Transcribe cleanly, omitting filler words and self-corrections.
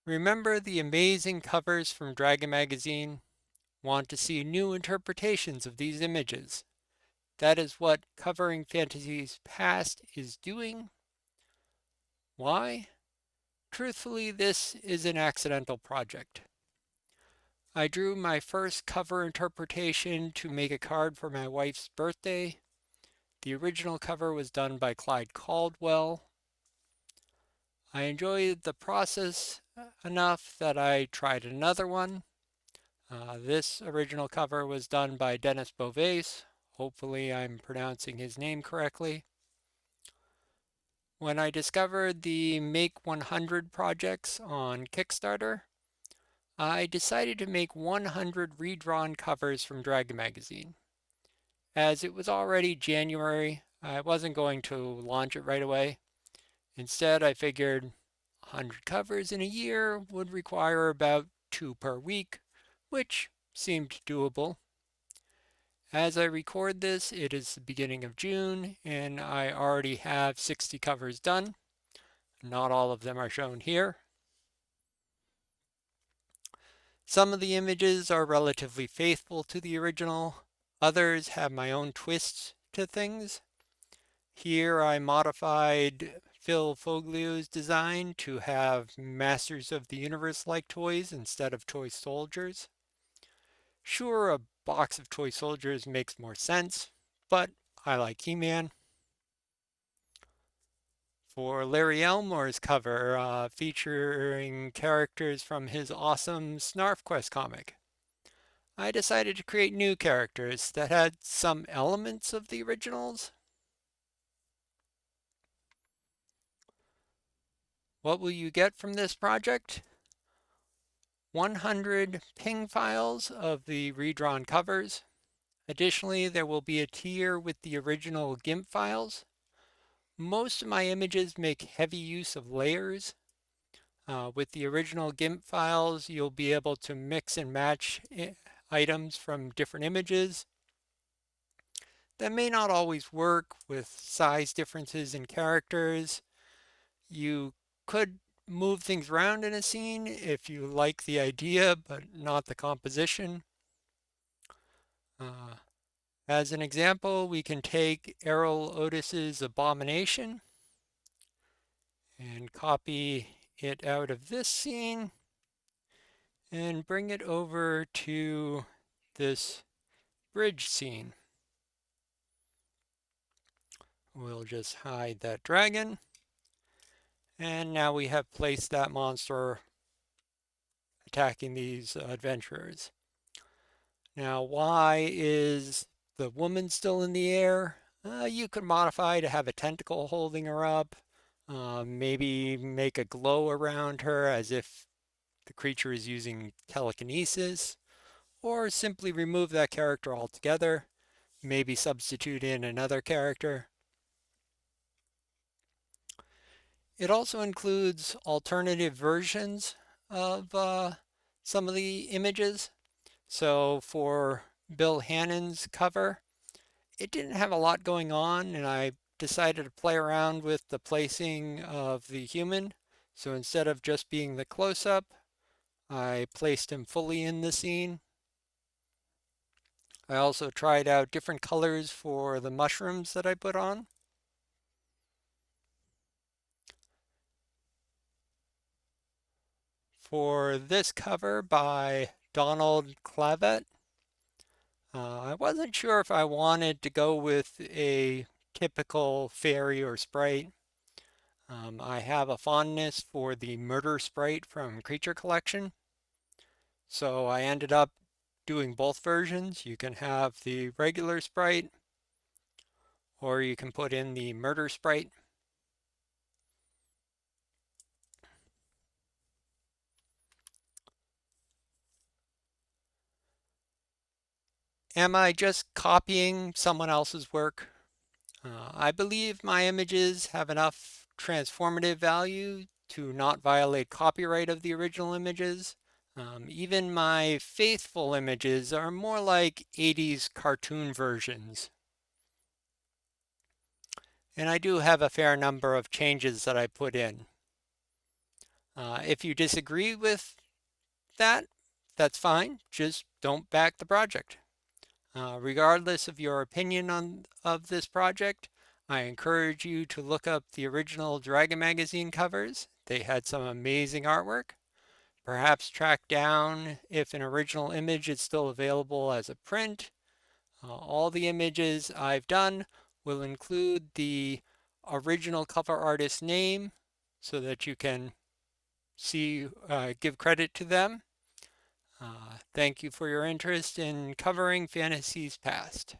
Remember the amazing covers from Dragon Magazine? Want to see new interpretations of these images? That is what Covering Fantasies Past is doing. Why? Truthfully, this is an accidental project. I drew my first cover interpretation to make a card for my wife's birthday. The original cover was done by Clyde Caldwell. I enjoyed the process enough that I tried another one. This original cover was done by Dennis Beauvais. Hopefully I'm pronouncing his name correctly. When I discovered the Make 100 projects on Kickstarter, I decided to make 100 redrawn covers from Dragon Magazine. As it was already January, I wasn't going to launch it right away. Instead, I figured 100 covers in a year would require about 2 per week, which seemed doable. As I record this, it is the beginning of June, and I already have 60 covers done. Not all of them are shown here. Some of the images are relatively faithful to the original. Others have my own twists to things. Here I modified Phil Foglio's design to have Masters of the Universe-like toys instead of toy soldiers. Sure, a box of toy soldiers makes more sense, but I like He-Man. For Larry Elmore's cover, featuring characters from his awesome Snarf Quest comic, I decided to create new characters that had some elements of the originals. What will you get from this project? 100 ping files of the redrawn covers. Additionally, there will be a tier with the original GIMP files. Most of my images make heavy use of layers. With the original GIMP files, you'll be able to mix and match items from different images. That may not always work with size differences in characters. You could move things around in a scene if you like the idea but not the composition. As an example, we can take Errol Otis's Abomination and copy it out of this scene and bring it over to this bridge scene. We'll just hide that dragon. And now we have placed that monster attacking these adventurers. Now, why is the woman still in the air? You could modify to have a tentacle holding her up. Maybe make a glow around her as if the creature is using telekinesis. Or simply remove that character altogether. Maybe substitute in another character. It also includes alternative versions of some of the images. So for Bill Hannon's cover, it didn't have a lot going on, and I decided to play around with the placing of the human. So instead of just being the close-up, I placed him fully in the scene. I also tried out different colors for the mushrooms that I put on. For this cover by Donald Clavet, I wasn't sure if I wanted to go with a typical fairy or sprite. I have a fondness for the murder sprite from Creature Collection, so I ended up doing both versions. You can have the regular sprite, or you can put in the murder sprite. Am I just copying someone else's work? I believe my images have enough transformative value to not violate copyright of the original images. Even my faithful images are more like 80s cartoon versions. And I do have a fair number of changes that I put in. If you disagree with that, that's fine. Just don't back the project. Regardless of your opinion of this project, I encourage you to look up the original Dragon magazine covers. They had some amazing artwork. Perhaps track down if an original image is still available as a print. All the images I've done will include the original cover artist's name so that you can give credit to them. Thank you for your interest in covering fantasies past.